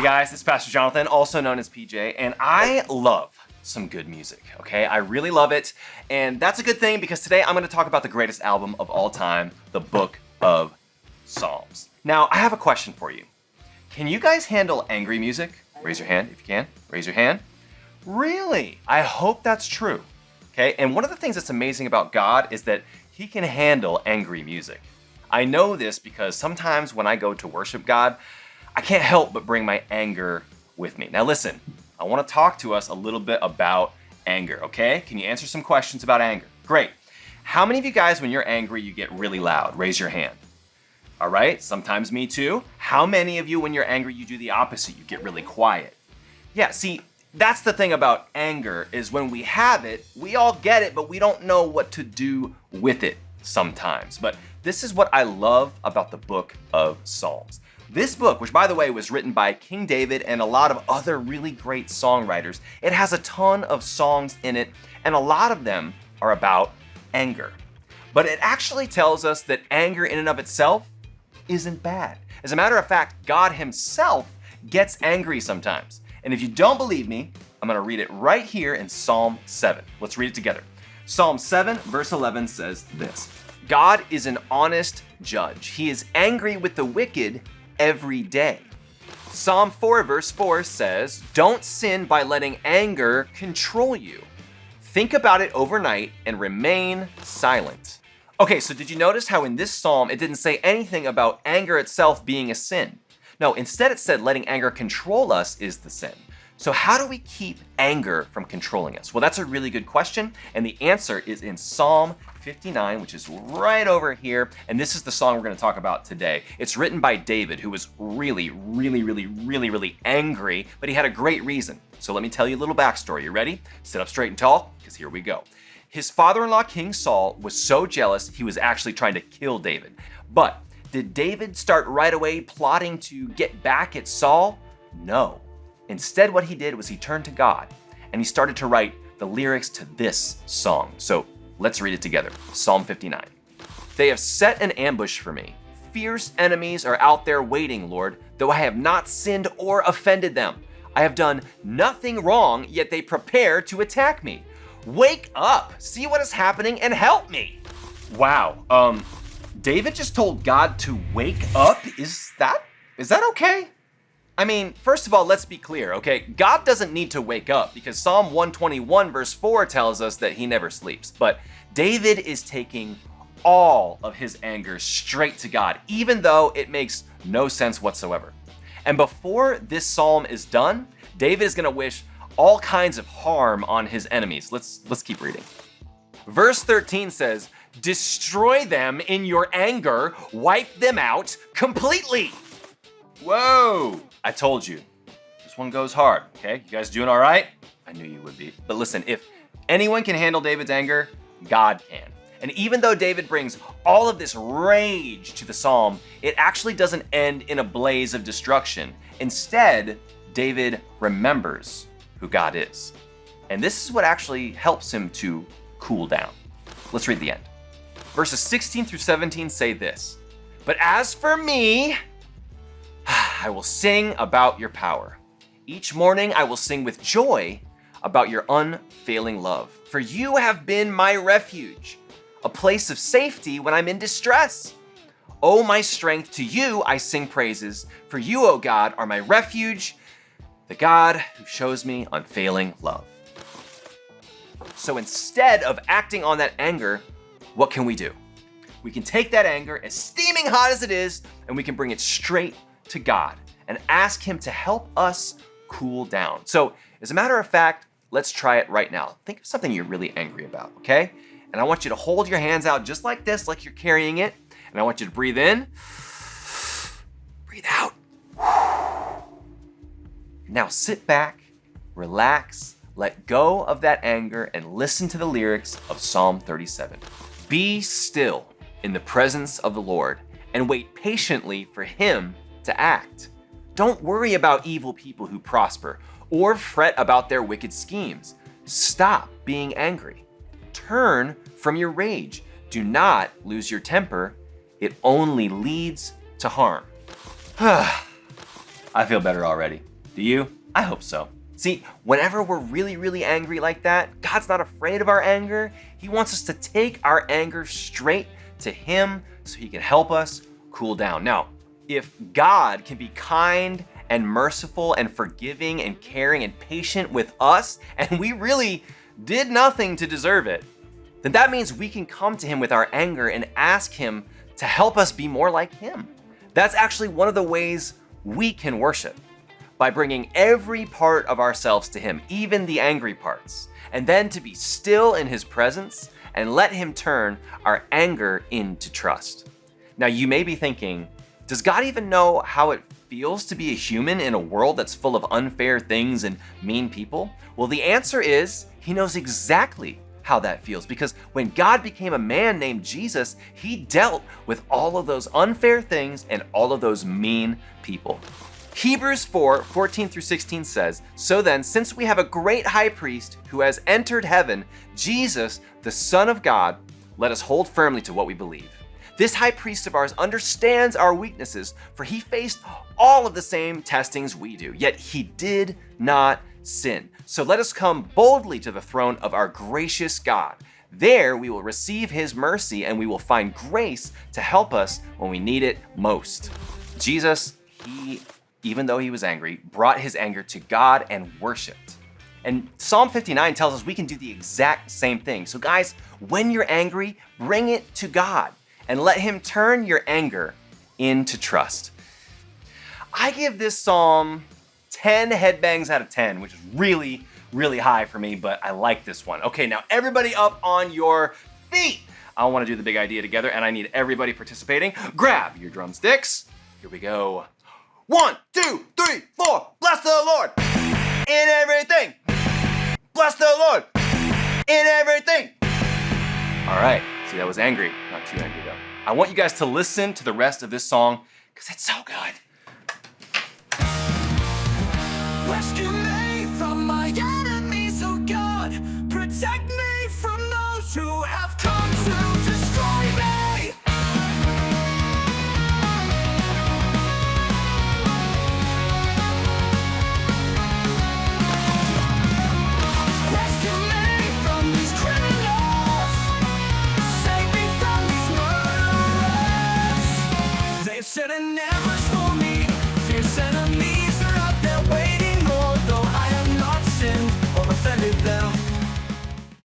Hey guys, it's Pastor Jonathan, also known as PJ, and I love some good music, okay? I really love it, and that's a good thing because today I'm going to talk about the greatest album of all time, the Book of Psalms. Now, I have a question for you. Can you guys handle angry music? Raise your hand if you can. Raise your hand. Really? I hope that's true, okay? And one of the things that's amazing about God is that He can handle angry music. I know this because sometimes when I go to worship God, I can't help but bring my anger with me. Now listen, I want to talk to us a little bit about anger, okay? Can you answer some questions about anger? Great. How many of you guys, when you're angry, you get really loud? Raise your hand. All right, sometimes me too. How many of you, when you're angry, you do the opposite? You get really quiet. Yeah, see, that's the thing about anger is when we have it, we all get it, but we don't know what to do with it sometimes. But this is what I love about the Book of Psalms. This book, which by the way was written by King David and a lot of other really great songwriters, it has a ton of songs in it, and a lot of them are about anger. But it actually tells us that anger in and of itself isn't bad. As a matter of fact, God Himself gets angry sometimes. And if you don't believe me, I'm gonna read it right here in Psalm 7. Let's read it together. Psalm 7, verse 11 says this: God is an honest judge. He is angry with the wicked every day. Psalm 4 verse 4 says, don't sin by letting anger control you. Think about it overnight and remain silent. Okay, so did you notice how in this psalm it didn't say anything about anger itself being a sin? No, instead it said letting anger control us is the sin. So how do we keep anger from controlling us? Well, that's a really good question, and the answer is in Psalm 59, which is right over here, and this is the song we're going to talk about today. It's written by David, who was really angry, but he had a great reason. So let me tell you a little backstory. You ready? Sit up straight and tall, because here we go. His father-in-law, King Saul, was so jealous he was actually trying to kill David. But did David start right away plotting to get back at Saul? No. Instead, what he did was he turned to God and he started to write the lyrics to this song. So let's read it together. Psalm 59. They have set an ambush for me. Fierce enemies are out there waiting, Lord, though I have not sinned or offended them. I have done nothing wrong, yet they prepare to attack me. Wake up, see what is happening and help me. Wow, David just told God to wake up? Is that okay? I mean, first of all, let's be clear, okay? God doesn't need to wake up because Psalm 121 verse 4 tells us that He never sleeps. But David is taking all of his anger straight to God, even though it makes no sense whatsoever. And before this psalm is done, David is gonna wish all kinds of harm on his enemies. Let's keep reading. Verse 13 says, destroy them in your anger, wipe them out completely. Whoa, I told you, this one goes hard, okay? You guys doing all right? I knew you would be. But listen, if anyone can handle David's anger, God can. And even though David brings all of this rage to the psalm, it actually doesn't end in a blaze of destruction. Instead, David remembers who God is. And this is what actually helps him to cool down. Let's read the end. Verses 16 through 17 say this: but as for me, I will sing about your power. Each morning I will sing with joy about your unfailing love. For you have been my refuge, a place of safety when I'm in distress. Oh, my strength, to you I sing praises. For you, O God, are my refuge, the God who shows me unfailing love. So instead of acting on that anger, what can we do? We can take that anger, as steaming hot as it is, and we can bring it straight to God and ask Him to help us cool down. So as a matter of fact, let's try it right now. Think of something you're really angry about, okay? And I want you to hold your hands out just like this, like you're carrying it. And I want you to breathe in, breathe out. Now sit back, relax, let go of that anger, and listen to the lyrics of Psalm 37. Be still in the presence of the Lord and wait patiently for Him to act. Don't worry about evil people who prosper or fret about their wicked schemes. Stop being angry. Turn from your rage. Do not lose your temper. It only leads to harm. I feel better already. Do you? I hope so. See, whenever we're really, really angry like that, God's not afraid of our anger. He wants us to take our anger straight to Him so He can help us cool down. Now, if God can be kind and merciful and forgiving and caring and patient with us, and we really did nothing to deserve it, then that means we can come to Him with our anger and ask Him to help us be more like Him. That's actually one of the ways we can worship, by bringing every part of ourselves to Him, even the angry parts, and then to be still in His presence and let Him turn our anger into trust. Now, you may be thinking, does God even know how it feels to be a human in a world that's full of unfair things and mean people? Well, the answer is He knows exactly how that feels, because when God became a man named Jesus, He dealt with all of those unfair things and all of those mean people. Hebrews 4:14-16 says, "So then, since we have a great high priest who has entered heaven, Jesus, the Son of God, let us hold firmly to what we believe. This high priest of ours understands our weaknesses, for he faced all of the same testings we do, yet he did not sin. So let us come boldly to the throne of our gracious God. There we will receive his mercy and we will find grace to help us when we need it most." Jesus, even though he was angry, brought his anger to God and worshiped. And Psalm 59 tells us we can do the exact same thing. So guys, when you're angry, bring it to God and let him turn your anger into trust. I give this psalm 10 headbangs out of 10, which is really, really high for me, but I like this one. Okay, now everybody up on your feet. I want to do the big idea together, and I need everybody participating. Grab your drumsticks. Here we go. 1, 2, 3, 4. Bless the Lord in everything. Bless the Lord in everything. All right, see, that was angry. Not too angry though. I want you guys to listen to the rest of this song because it's so good. Rescue me from my enemies, oh God. Protect me